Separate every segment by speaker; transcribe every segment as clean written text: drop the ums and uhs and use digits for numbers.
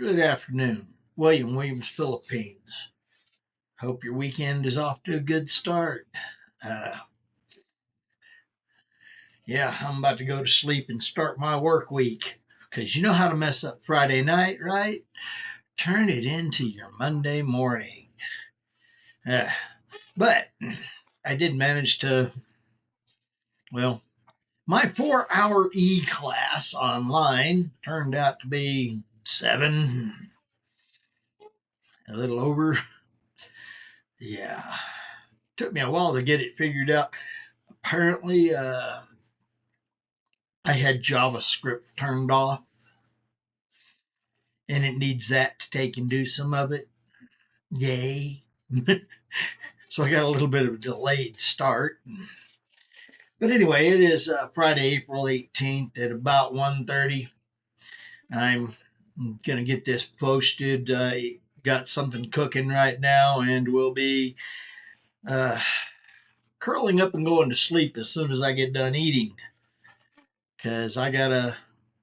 Speaker 1: Good afternoon. Williams, Philippines. Hope your weekend is off to a good start. Uh, yeah, I'm about to go to sleep and start my work week because you know how to mess up Friday night, right? Turn it into your Monday morning. Uh, but I did manage to, well, my 4 hour E class online turned out to be seven, a little over. Yeah. Took me a while to get it figured out. Apparently, I had JavaScript turned off and it needs that to take and do some of it. Yay. So I got a little bit of a delayed start. But anyway, it is Friday, April 18th at about 1:30. I'm going to get this posted. Got something cooking right now and will be uh, curling up and going to sleep as soon as I get done eating. Because I got to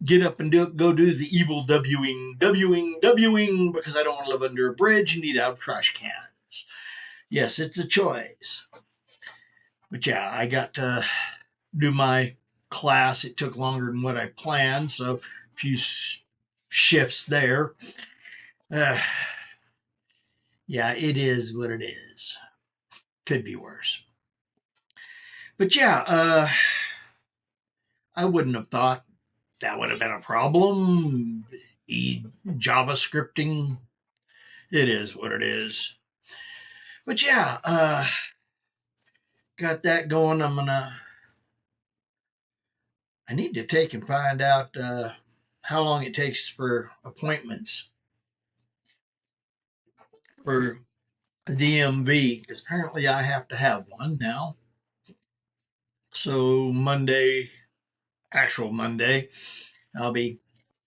Speaker 1: get up and go do the evil Wing, because I don't want to live under a bridge and eat out of trash cans. Yes, it's a choice. But yeah, I got to do my class. It took longer than what I planned, so a few shifts there. Uh, yeah, it is what it is. Could be worse. But yeah, I wouldn't have thought that would have been a problem. JavaScripting, it is what it is. But yeah, got that going. I need to take and find out how long it takes for appointments for DMV, because apparently I have to have one now. So Monday, actual Monday, I'll be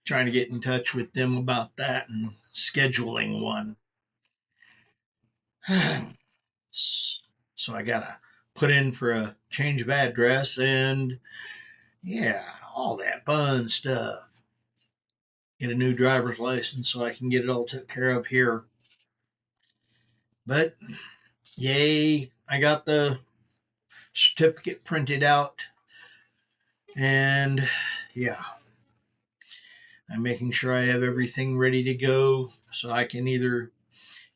Speaker 1: trying to get in touch with them about that and scheduling one. So I gotta put in for a change of address and yeah, all that fun stuff. Get a new driver's license so I can get it all took care of here. But yay, I got the certificate printed out. And yeah, I'm making sure I have everything ready to go so I can either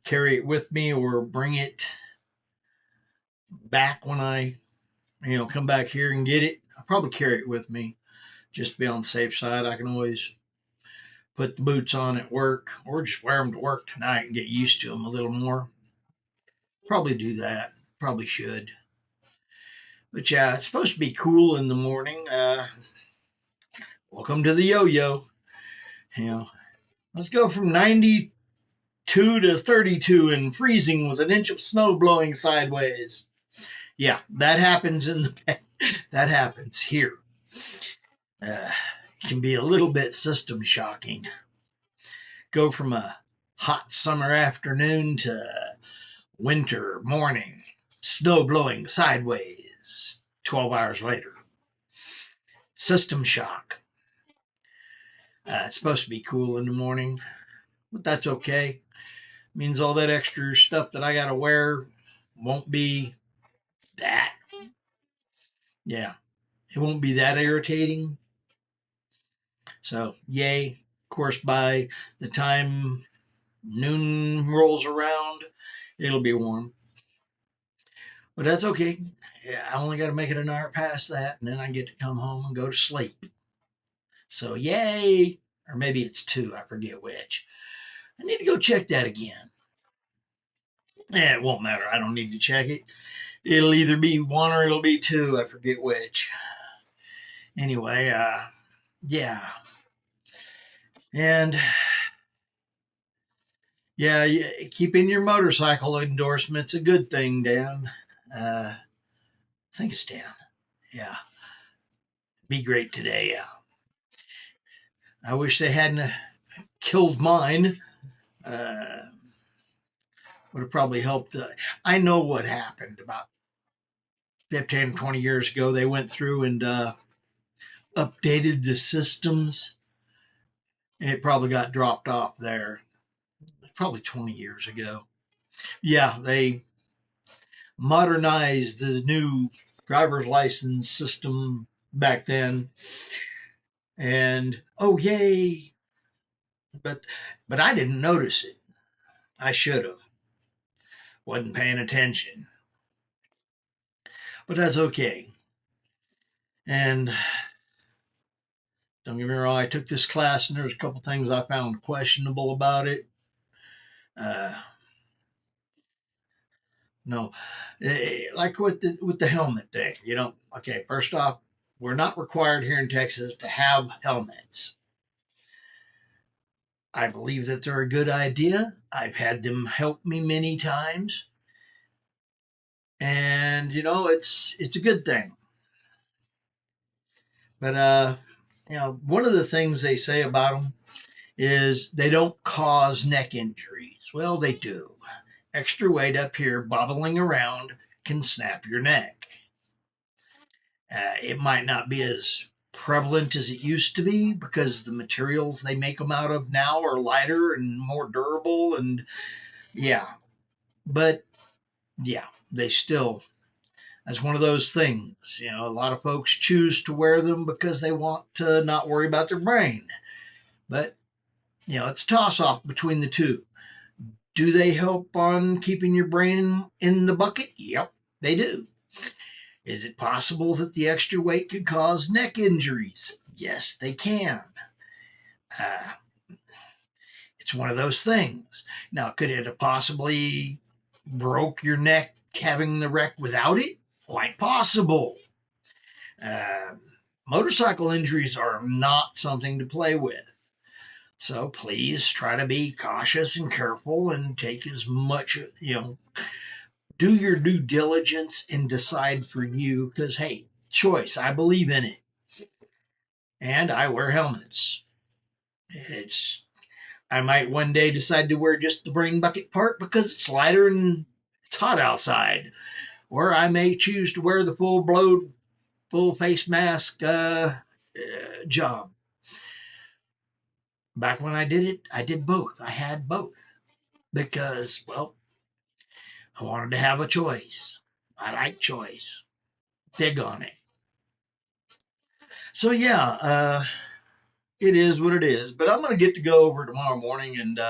Speaker 1: carry it with me or bring it back when I, come back here and get it. I'll probably carry it with me just to be on the safe side. I can always put the boots on at work or just wear them to work tonight and get used to them a little more. Probably do that. Probably should. But yeah, it's supposed to be cool in the morning. Welcome to the yo-yo. You know, let's go from 92 to 32 and freezing with an inch of snow blowing sideways. Yeah, that happens that happens here. It can be a little bit system shocking. Go from a hot summer afternoon to winter morning, snow blowing sideways 12 hours later. System shock. It's supposed to be cool in the morning, but that's okay. It means all that extra stuff that I got to wear won't be that. Yeah, it won't be that irritating. So, yay. Of course, by the time noon rolls around, it'll be warm. But that's okay. Yeah, I only got to make it an hour past that, and then I get to come home and go to sleep. So, yay. Or maybe it's two, I forget which. I need to go check that again. It won't matter. I don't need to check it. It'll either be one or it'll be two. I forget which. Anyway, yeah. And yeah, keeping your motorcycle endorsement's a good thing, Dan. I think it's Dan. Yeah. Be great today. Yeah. I wish they hadn't killed mine. Uh, would have probably helped. I know what happened about 15, 20 years ago. They went through and updated the systems It probably got dropped off there probably 20 years ago. Yeah, they modernized the new driver's license system back then, and oh yay! But I didn't notice it. I should have. Wasn't paying attention, but that's okay. And don't get me wrong, I took this class, and there's a couple things I found questionable about it. Uh, no, like with the helmet thing. Okay. First off, we're not required here in Texas to have helmets. I believe that they're a good idea. I've had them help me many times, and it's a good thing. But one of the things they say about them is they don't cause neck injuries. Well, they do. Extra weight up here bobbling around can snap your neck. It might not be as prevalent as it used to be because the materials they make them out of now are lighter and more durable, and yeah, but yeah, they still, that's one of those things. A lot of folks choose to wear them because they want to not worry about their brain, but it's a toss off between the two. Do they help on keeping your brain in the bucket? Yep, they do. Is it possible that the extra weight could cause neck injuries? Yes, they can. Uh, it's one of those things. Now, could it have possibly broke your neck having the wreck without it? Quite possible. Uh, Motorcycle injuries are not something to play with. So please try to be cautious and careful and take as much, do your due diligence and decide for you because, hey, choice, I believe in it. And I wear helmets. It's I might one day decide to wear just the brain bucket part because it's lighter and it's hot outside. Or I may choose to wear the full face mask job. Back when I did it, I did both. I had both because, well, I wanted to have a choice. I like choice. Big on it. So yeah, it is what it is. But I'm going to get to go over tomorrow morning and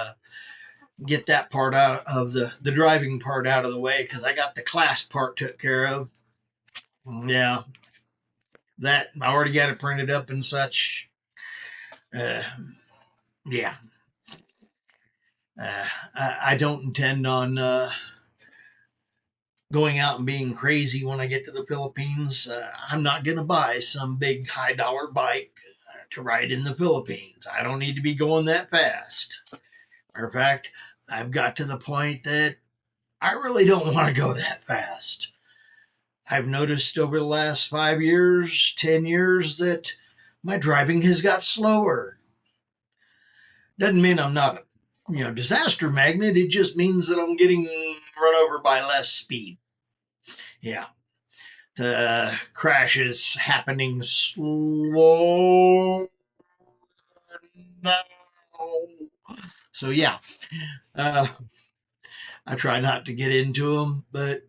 Speaker 1: get that part out of the driving part out of the way because I got the class part took care of. Yeah, that I already got it printed up and such. Uh, yeah, I don't intend on going out and being crazy when I get to the Philippines. I'm not going to buy some big high dollar bike to ride in the Philippines. I don't need to be going that fast. Matter of fact, I've got to the point that I really don't want to go that fast. I've noticed over the last 5 years, 10 years that my driving has got slower. Doesn't mean I'm not a disaster magnet. It just means that I'm getting run over by less speed. Yeah. The crash is happening slow now. So yeah, uh, I try not to get into them, but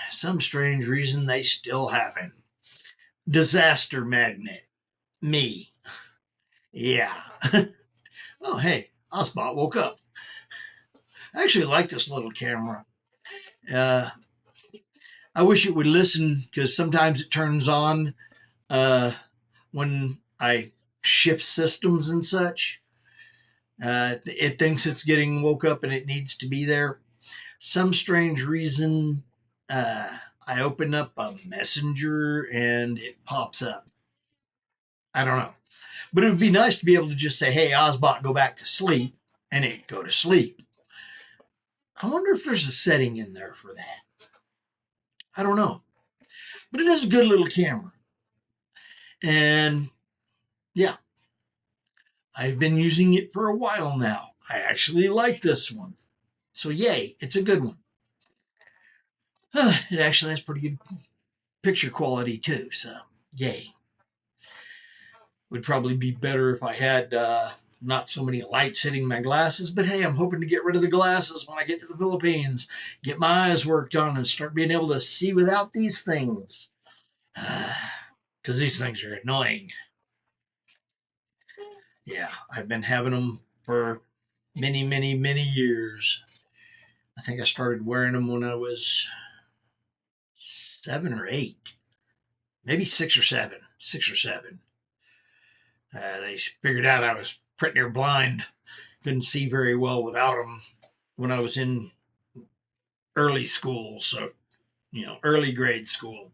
Speaker 1: some strange reason they still happen. Disaster magnet, me. Yeah. Oh hey, Osbot woke up. I actually like this little camera. Uh, I wish it would listen because sometimes it turns on when I shift systems and such. It thinks it's getting woke up and it needs to be there. Some strange reason, I open up a messenger and it pops up. I don't know. But it would be nice to be able to just say, hey, Osbot, go back to sleep, and it go to sleep. I wonder if there's a setting in there for that. I don't know. But it is a good little camera. And yeah, I've been using it for a while now. I actually like this one. So yay, it's a good one. It actually has pretty good picture quality too. So yay. Would probably be better if I had not so many lights hitting my glasses, but hey, I'm hoping to get rid of the glasses when I get to the Philippines, get my eyes worked on, and start being able to see without these things. Because these things are annoying. Yeah, I've been having them for many, many, many years. I think I started wearing them when I was 7 or 8, maybe 6 or 7. 6 or 7. They figured out I was pretty near blind. Couldn't see very well without them when I was in early school. So, early grade school.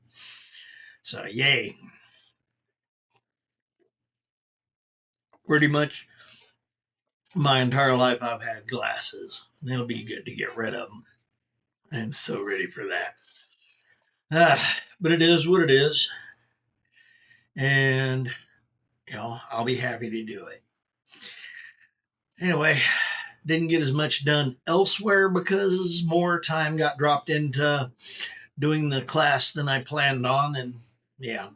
Speaker 1: So, yay. Pretty much my entire life I've had glasses. It'll be good to get rid of them. I'm so ready for that. But it is what it is. And, I'll be happy to do it. Anyway, didn't get as much done elsewhere because more time got dropped into doing the class than I planned on. And yeah,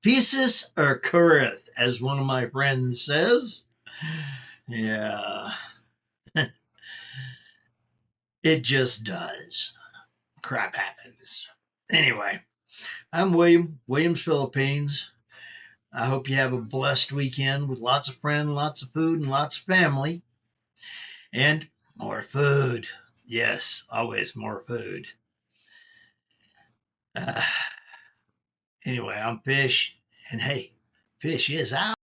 Speaker 1: Pieces or Kurith, as one of my friends says. Yeah, it just does. Crap happens. Anyway, I'm William, Williams, Philippines. I hope you have a blessed weekend with lots of friends, lots of food, and lots of family. And more food. Yes, always more food. Uh, anyway, I'm Fish. And hey, Fish is out.